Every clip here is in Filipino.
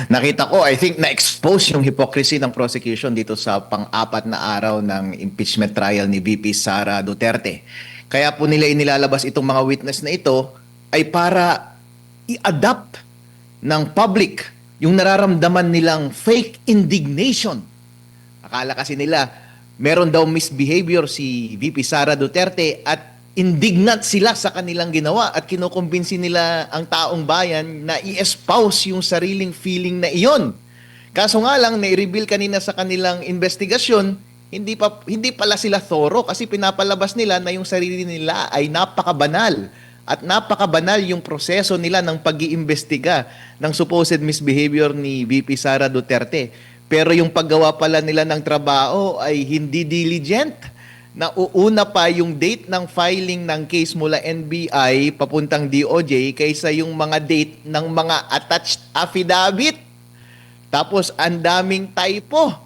Nakita ko, I think na-expose yung hypocrisy ng prosecution dito sa pang-apat na araw ng impeachment trial ni VP Sara Duterte. Kaya po nila inilalabas itong mga witness na ito ay para i-adapt ng public yung nararamdaman nilang fake indignation. Akala kasi nila meron daw misbehavior si VP Sara Duterte at indignant sila sa kanilang ginawa at kinukumbinsi nila ang taong bayan na i-espouse yung sariling feeling na iyon. Kaso nga lang, na-reveal kanina sa kanilang investigasyon, hindi pala sila thorough kasi pinapalabas nila na yung sarili nila ay napakabanal at napakabanal yung proseso nila ng pag-iimbestiga ng supposed misbehavior ni VP Sara Duterte. Pero yung paggawa pala nila ng trabaho ay hindi diligent. Nauuna pa yung date ng filing ng case mula NBI papuntang DOJ kaysa yung mga date ng mga attached affidavit. Tapos ang daming typo.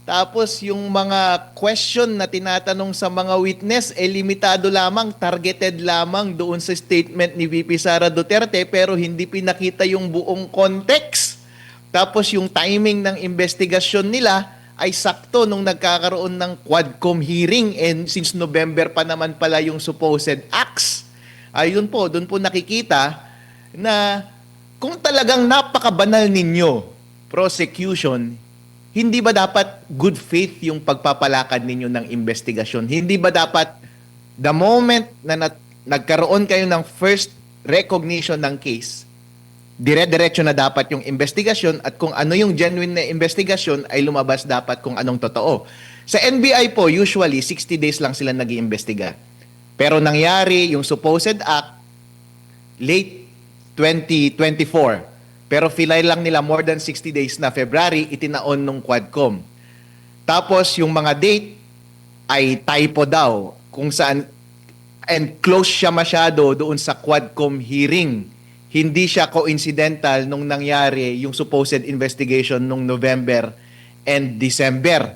Tapos yung mga question na tinatanong sa mga witness, limitado lamang, targeted lamang doon sa statement ni VP Sara Duterte pero hindi pinakita yung buong context. Tapos yung timing ng investigasyon nila ay sakto nung nagkakaroon ng Quadcom hearing and since November pa naman pala yung supposed acts. Ayun po, doon po nakikita na kung talagang napakabanal ninyo, prosecution, hindi ba dapat good faith yung pagpapalakad ninyo ng investigasyon? Hindi ba dapat the moment na nagkaroon kayo ng first recognition ng case, dire-diretso na dapat yung investigasyon at kung ano yung genuine na investigasyon ay lumabas dapat kung anong totoo. Sa NBI po, usually 60 days lang sila nag-iimbestiga. Pero nangyari yung supposed act late 2024. Pero filay lang nila more than 60 days na February, itinaon nung Quadcom. Tapos yung mga date ay typo daw kung saan and close siya masyado doon sa Quadcom hearing. Hindi siya coincidental nung nangyari yung supposed investigation nung November and December.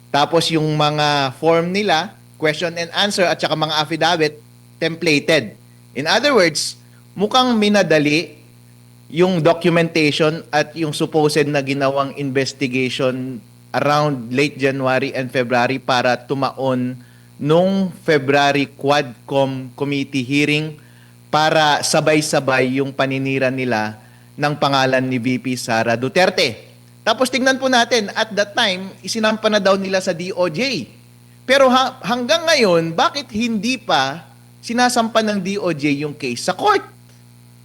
Tapos yung mga form nila, question and answer at saka mga affidavit, templated. In other words, mukhang minadali yung documentation at yung supposed na ginawang investigation around late January and February para tumaon nung February Quadcom committee hearing para sabay-sabay yung paninira nila ng pangalan ni VP Sara Duterte. Tapos tingnan po natin, at that time, isinampa na daw nila sa DOJ. Pero hanggang ngayon, bakit hindi pa sinasampa ng DOJ yung case sa court?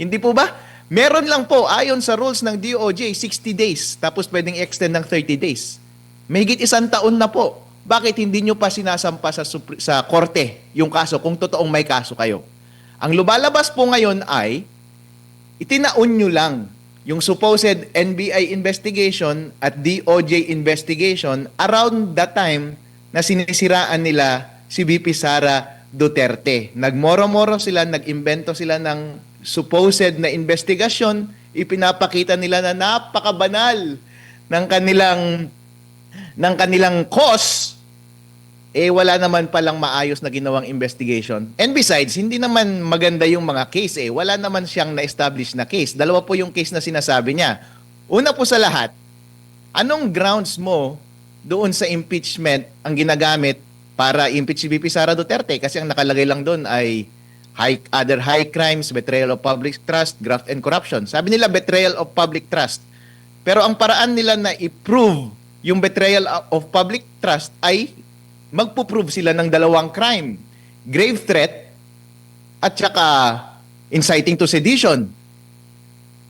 Hindi po ba? Meron lang po, ayon sa rules ng DOJ, 60 days, tapos pwedeng extend ng 30 days. Mahigit 1 taon na po. Bakit hindi nyo pa sinasampa sa korte yung kaso kung totoong may kaso kayo? Ang lumalabas po ngayon ay itinaon nyo lang yung supposed NBI investigation at DOJ investigation around the time na sinisiraan nila si VP Sara Duterte. Nagmoro-moro sila, nag-imbento sila ng supposed na investigasyon, ipinapakita nila na napakabanal ng kanilang cause, wala naman palang maayos na ginawang investigation. And besides, hindi naman maganda yung mga case wala naman siyang na-establish na case. Dalawa po yung case na sinasabi niya. Una po sa lahat, anong grounds mo doon sa impeachment ang ginagamit para impeach si VP Sara Duterte? Kasi ang nakalagay lang doon ay other high crimes, betrayal of public trust, graft and corruption. Sabi nila betrayal of public trust. Pero ang paraan nila na i-prove yung betrayal of public trust ay magpo-prove sila ng 2 crime. Grave threat at saka inciting to sedition.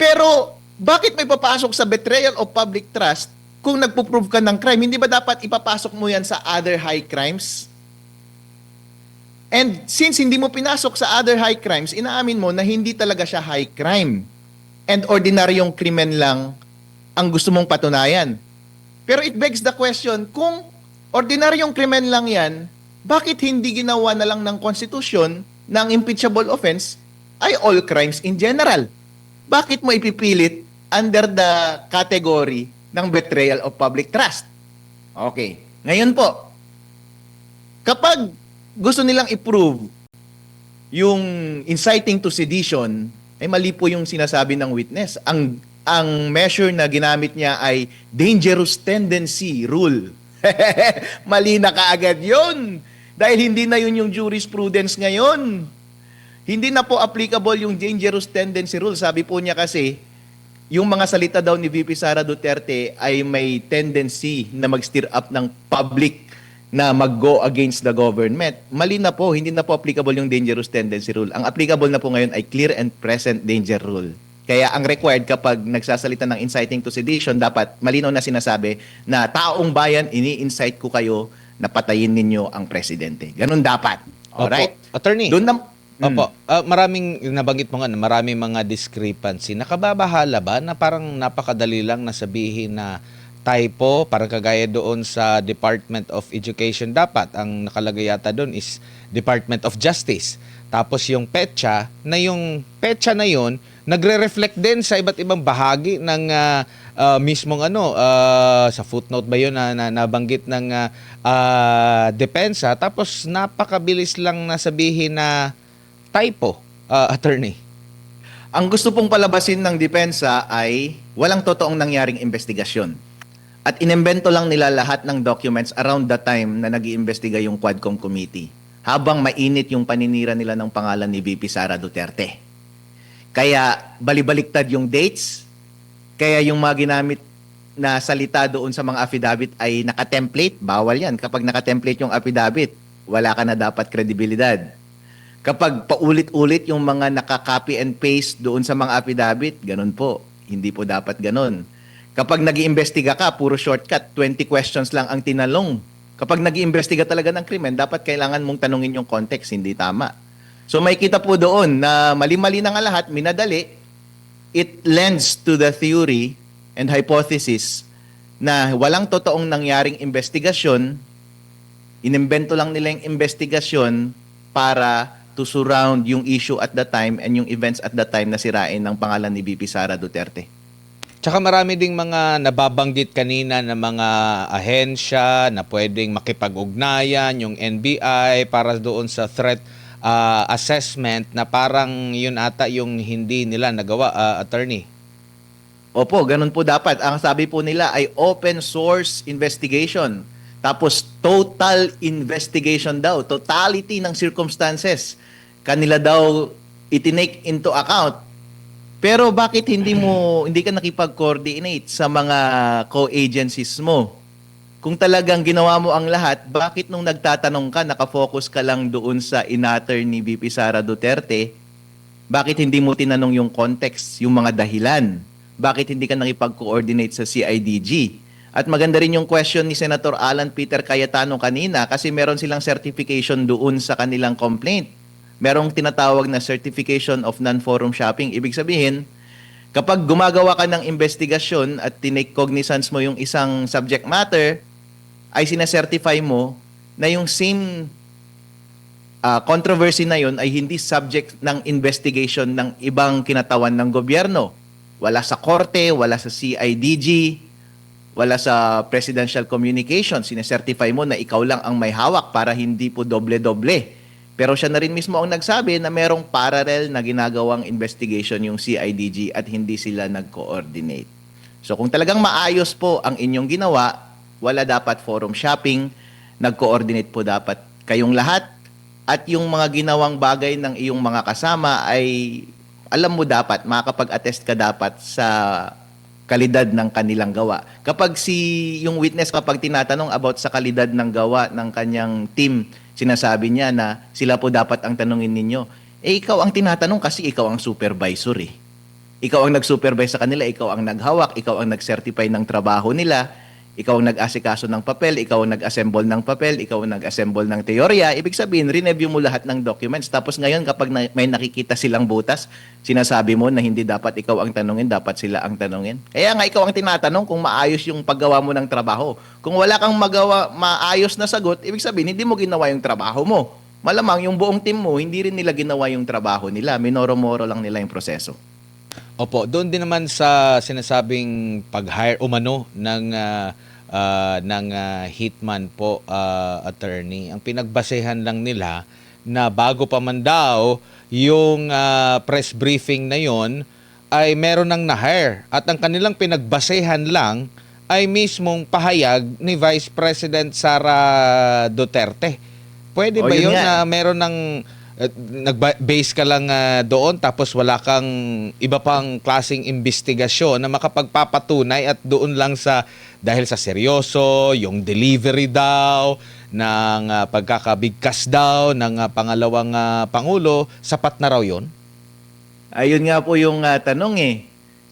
Pero bakit may papasok sa betrayal of public trust kung nagpo-prove ka ng crime? Hindi ba dapat ipapasok mo yan sa other high crimes? And since hindi mo pinasok sa other high crimes, inaamin mo na hindi talaga siya high crime. And ordinaryong krimen lang ang gusto mong patunayan. Pero it begs the question, kung ordinaryong krimen lang yan, bakit hindi ginawa na lang ng konstitusyon ng impeachable offense ay all crimes in general? Bakit mo ipipilit under the category ng betrayal of public trust? Okay. Ngayon po, kapag gusto nilang i-prove yung inciting to sedition, ay mali po yung sinasabi ng witness. ang measure na ginamit niya ay dangerous tendency rule. Mali na kaagad yun. Dahil hindi na yun yung jurisprudence ngayon. Hindi na po applicable yung dangerous tendency rule. Sabi po niya kasi, yung mga salita daw ni VP Sara Duterte ay may tendency na mag-stir up ng public na mag-go against the government. Mali na po, hindi na po applicable yung dangerous tendency rule. Ang applicable na po ngayon ay clear and present danger rule. Kaya ang required kapag nagsasalita ng inciting to sedition, dapat malinaw na sinasabi na taong bayan, ini-incite ko kayo na patayin ninyo ang presidente. Ganun dapat. Alright? Opo. Attorney. Doon na, Opo. Maraming nabanggit mo nga na maraming mga discrepancy. Nakababahala ba na parang napakadali lang na sabihin na typo, parang kagaya doon sa Department of Education, dapat ang nakalagay yata doon is Department of Justice. Tapos yung petsa na yun nagre-reflect din sa iba't ibang bahagi ng mismong sa footnote ba yun na nabanggit ng depensa, tapos napakabilis lang na sabihin na typo, attorney. ang gusto pong palabasin ng depensa ay walang totoong nangyaring investigasyon. At inimbento lang nila lahat ng documents around the time na nag-iimbestiga yung Quadcom Committee. Habang mainit yung paninira nila ng pangalan ni VP Sara Duterte. Kaya balibaliktad yung dates, kaya yung mga ginamit na salita doon sa mga affidavit ay naka-template, bawal yan. Kapag naka-template yung affidavit, wala ka na dapat kredibilidad. Kapag paulit-ulit yung mga naka-copy and paste doon sa mga affidavit, ganun po. Hindi po dapat ganun. Kapag nag-iimbestiga ka, puro shortcut, 20 questions lang ang tinalong. Kapag nag-iimbestiga talaga ng krimen, dapat kailangan mong tanungin yung context, hindi tama. So may kita po doon na mali-mali na nga lahat, minadali. It lends to the theory and hypothesis na walang totoong nangyaring investigasyon, inimbento lang nila yung investigasyon para to surround yung issue at the time and yung events at the time na sirain ng pangalan ni VP Sara Duterte. Tsaka marami ding mga nababanggit kanina na mga ahensya na pwedeng makipag-ugnayan, yung NBI para doon sa threat assessment na parang yun ata yung hindi nila nagawa, attorney. Opo, ganun po dapat. Ang sabi po nila ay open source investigation. Tapos total investigation daw, totality ng circumstances. Kanila daw itinake into account. Pero bakit hindi ka nakipag-coordinate sa mga co-agencies mo? Kung talagang ginawa mo ang lahat, bakit nung nagtatanong ka, nakafocus ka lang doon sa inatter ni VP Sara Duterte, bakit hindi mo tinanong yung context, yung mga dahilan? Bakit hindi ka nakipag-coordinate sa CIDG? At maganda rin yung question ni Senator Alan Peter Cayetano kanina kasi meron silang certification doon sa kanilang complaint. Merong tinatawag na certification of non-forum shopping. Ibig sabihin, kapag gumagawa ka ng investigasyon at tinake cognizance mo yung isang subject matter, ay sinacertify mo na yung same controversy na yun ay hindi subject ng investigation ng ibang kinatawan ng gobyerno. Wala sa korte, wala sa CIDG, wala sa presidential communication. Sinacertify mo na ikaw lang ang may hawak para hindi po doble-doble. Pero siya na rin mismo ang nagsabi na merong parallel na ginagawang investigation yung CIDG at hindi sila nag-coordinate. So kung talagang maayos po ang inyong ginawa, wala dapat forum shopping, nag-coordinate po dapat kayong lahat at yung mga ginawang bagay ng iyong mga kasama ay alam mo dapat, makakapag-attest ka dapat sa kalidad ng kanilang gawa. Kapag yung witness kapag tinatanong about sa kalidad ng gawa ng kanyang team, sinasabi niya na sila po dapat ang tanungin ninyo. Eh ikaw ang tinatanong kasi ikaw ang supervisor eh. Ikaw ang nag-supervise sa kanila, ikaw ang naghawak, ikaw ang nag-certify ng trabaho nila, ikaw ang nag-asikaso ng papel, ikaw ang nag-assemble ng papel, ikaw ang nag-assemble ng teorya. Ibig sabihin, re-review mo lahat ng documents. Tapos ngayon, kapag may nakikita silang butas, sinasabi mo na hindi dapat ikaw ang tanungin, dapat sila ang tanungin. Kaya nga, ikaw ang tinatanong kung maayos yung paggawa mo ng trabaho. Kung wala kang maayos na sagot, ibig sabihin, hindi mo ginawa yung trabaho mo. Malamang yung buong team mo, hindi rin nila ginawa yung trabaho nila. Minoro-moro lang nila yung proseso. Opo, doon din naman sa sinasabing pag-hire umano ng hitman po, attorney. Ang pinagbasehan lang nila na bago pa man daw yung press briefing na yon, ay meron ng na-hire at ang kanilang pinagbasehan lang ay mismong pahayag ni Vice President Sara Duterte. Pwede ba Yun yun nga. na meron ng nag-base ka lang doon tapos wala kang iba pang klaseng investigasyon na makapagpapatunay at doon lang sa dahil sa seryoso, yung delivery daw ng pagkakabigkas daw ng pangalawang pangulo, sapat na raw yun? Ayun nga po yung tanong eh.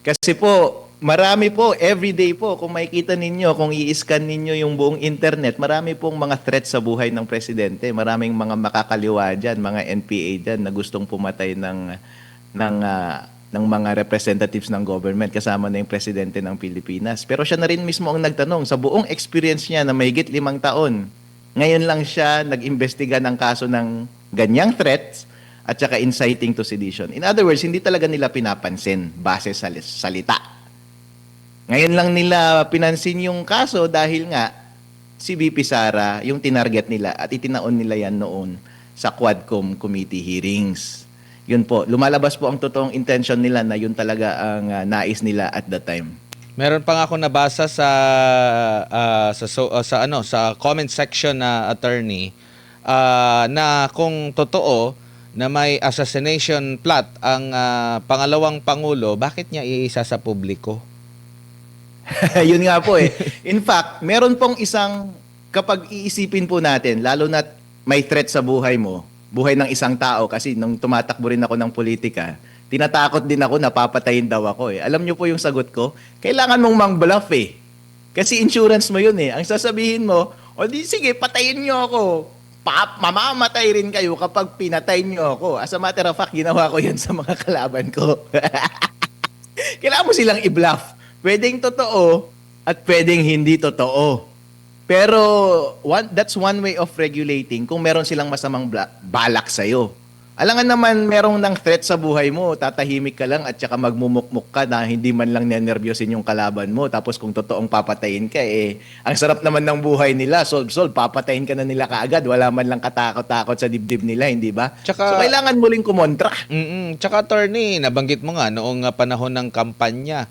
Kasi po, marami po, everyday po, kung makikita ninyo, kung i-scan ninyo yung buong internet, marami pong mga threats sa buhay ng presidente. Maraming mga makakaliwa dyan, mga NPA dyan na gustong pumatay ng mga representatives ng government kasama na yung presidente ng Pilipinas. Pero siya na rin mismo ang nagtanong sa buong experience niya na mahigit 5 taon. Ngayon lang siya nag-imbestiga ng kaso ng ganyang threats at saka inciting to sedition. In other words, hindi talaga nila pinapansin base sa salita. Ngayon lang nila pinansin yung kaso dahil nga si VP Sara yung tinarget nila at itinaon nila yan noon sa Quadcom committee hearings. Yun po, lumalabas po ang totoong intention nila na yun talaga ang nais nila at the time. Meron pa nga ako nabasa sa sa comment section na attorney na kung totoo na may assassination plot ang pangalawang pangulo, bakit niya iisa sa publiko? Yun nga po eh. In fact, meron pong isang, kapag iisipin po natin, lalo na may threat sa buhay mo, buhay ng isang tao, kasi nung tumatakbo rin ako ng politika, tinatakot din ako na papatayin daw ako eh. Alam niyo po yung sagot ko? Kailangan mong mang-bluff eh. Kasi insurance mo yun eh. Ang sasabihin mo, o di sige, patayin niyo ako. Mamamatay rin kayo kapag pinatay niyo ako. As a matter of fact, ginawa ko yun sa mga kalaban ko. Kailangan mo silang i-bluff. Pwedeng totoo at pwedeng hindi totoo. Pero that's one way of regulating kung meron silang masamang balak sa'yo. Alangan naman merong ng threat sa buhay mo, tatahimik ka lang at saka magmumukmuk ka na hindi man lang nenervyosin yung kalaban mo. Tapos kung totoong papatayin ka, ang sarap naman ng buhay nila, solve, papatayin ka na nila kaagad. Wala man lang katakot-takot sa dibdib nila, hindi ba? So kailangan mo ring kumontra. Tsaka attorney, nabanggit mo nga noong panahon ng kampanya,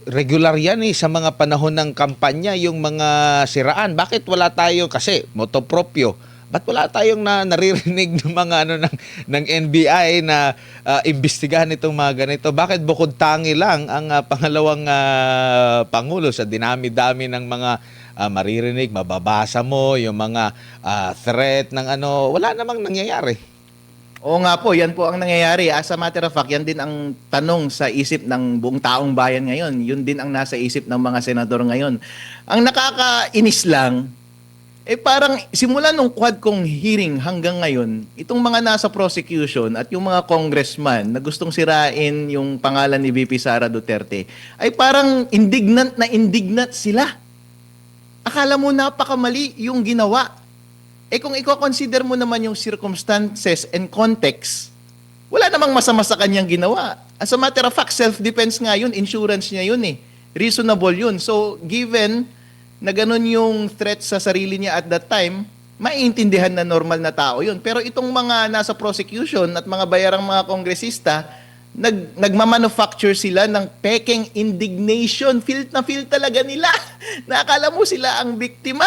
regular yan sa mga panahon ng kampanya yung mga siraan. Bakit wala tayo kasi motopropyo? Ba't wala tayong naririnig ng mga ng NBI na imbestigahan itong mga ganito? Bakit bukod tangi lang ang pangalawang pangulo sa dinami-dami ng mga maririnig, mababasa mo yung mga threat ng wala namang nangyayari. Oo nga po, yan po ang nangyayari. As a matter of fact, yan din ang tanong sa isip ng buong taong bayan ngayon. Yun din ang nasa isip ng mga senador ngayon. Ang nakakainis lang, parang simula nung Quadcom hearing hanggang ngayon, itong mga nasa prosecution at yung mga congressman na gustong sirain yung pangalan ni VP Sara Duterte, ay parang indignant sila. Akala mo napakamali yung ginawa. Kung i-consider mo naman yung circumstances and context, wala namang masama sa kanyang ginawa. As a matter of fact, self-defense nga yun, insurance niya yun eh. Reasonable yun. So, given na ganun yung threat sa sarili niya at that time, maiintindihan na normal na tao yun. Pero itong mga nasa prosecution at mga bayarang mga kongresista, nagmamanufacture sila ng peking indignation. Feel na feel talaga nila. Nakakala mo sila ang biktima.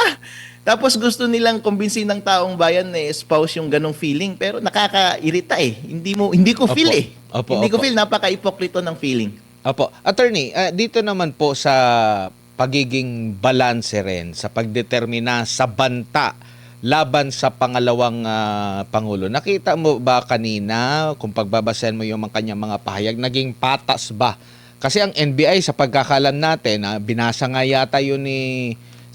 Tapos gusto nilang kumbinsin ng taong bayan na espouse yung ganong feeling. Pero nakakairita eh. Hindi ko feel eh. Hindi ko feel. Napaka-ipokrito ng feeling. Opo. Attorney, dito naman po sa pagiging balanse rin sa pagdetermina sa banta laban sa pangalawang pangulo. Nakita mo ba kanina kung pagbabasehan mo yung kanyang mga pahayag, naging patas ba? Kasi ang NBI sa pagkakalam natin, binasa nga yata yun ni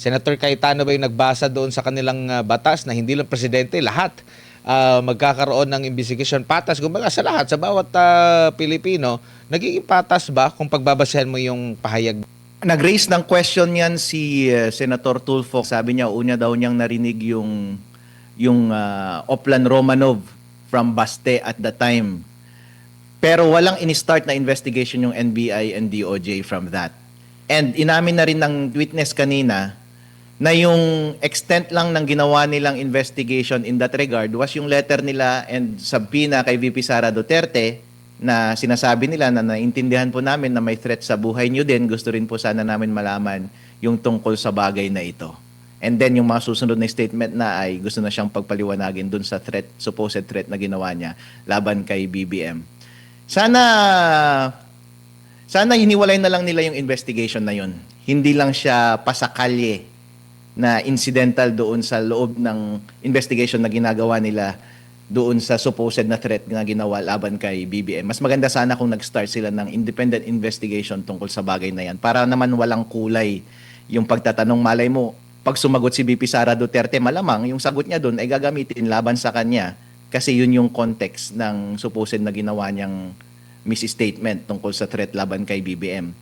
Senator Cayetano ba yung nagbasa doon sa kanilang batas na hindi lang presidente, lahat magkakaroon ng investigation patas. Kumbaga sa lahat, sa bawat Pilipino, nagiging patas ba kung pagbabasehan mo yung pahayag? Nag-raise ng question yan si Senator Tulfo. Sabi niya, una daw niyang narinig yung Oplan Romanov from Baste at the time. Pero walang in-start na investigation yung NBI and DOJ from that. And inamin na rin ng witness kanina na yung extent lang ng ginawa nilang investigation in that regard was yung letter nila and subpoena kay VP Sara Duterte na sinasabi nila na naintindihan po namin na may threat sa buhay nyo din. Gusto rin po sana namin malaman yung tungkol sa bagay na ito. And then yung mga susunod na statement na ay gusto na siyang pagpaliwanagin dun sa threat, supposed threat na ginawa niya laban kay BBM. Sana hiniwalay na lang nila yung investigation na yun. Hindi lang siya pasakalye na incidental doon sa loob ng investigation na ginagawa nila doon sa supposed na threat na ginawa laban kay BBM. Mas maganda sana kung nag-start sila ng independent investigation tungkol sa bagay na yan para naman walang kulay yung pagtatanong. Malay mo, pag sumagot si VP Sara Duterte, malamang yung sagot niya doon ay gagamitin laban sa kanya kasi yun yung context ng supposed na ginawa niyang misstatement tungkol sa threat laban kay BBM.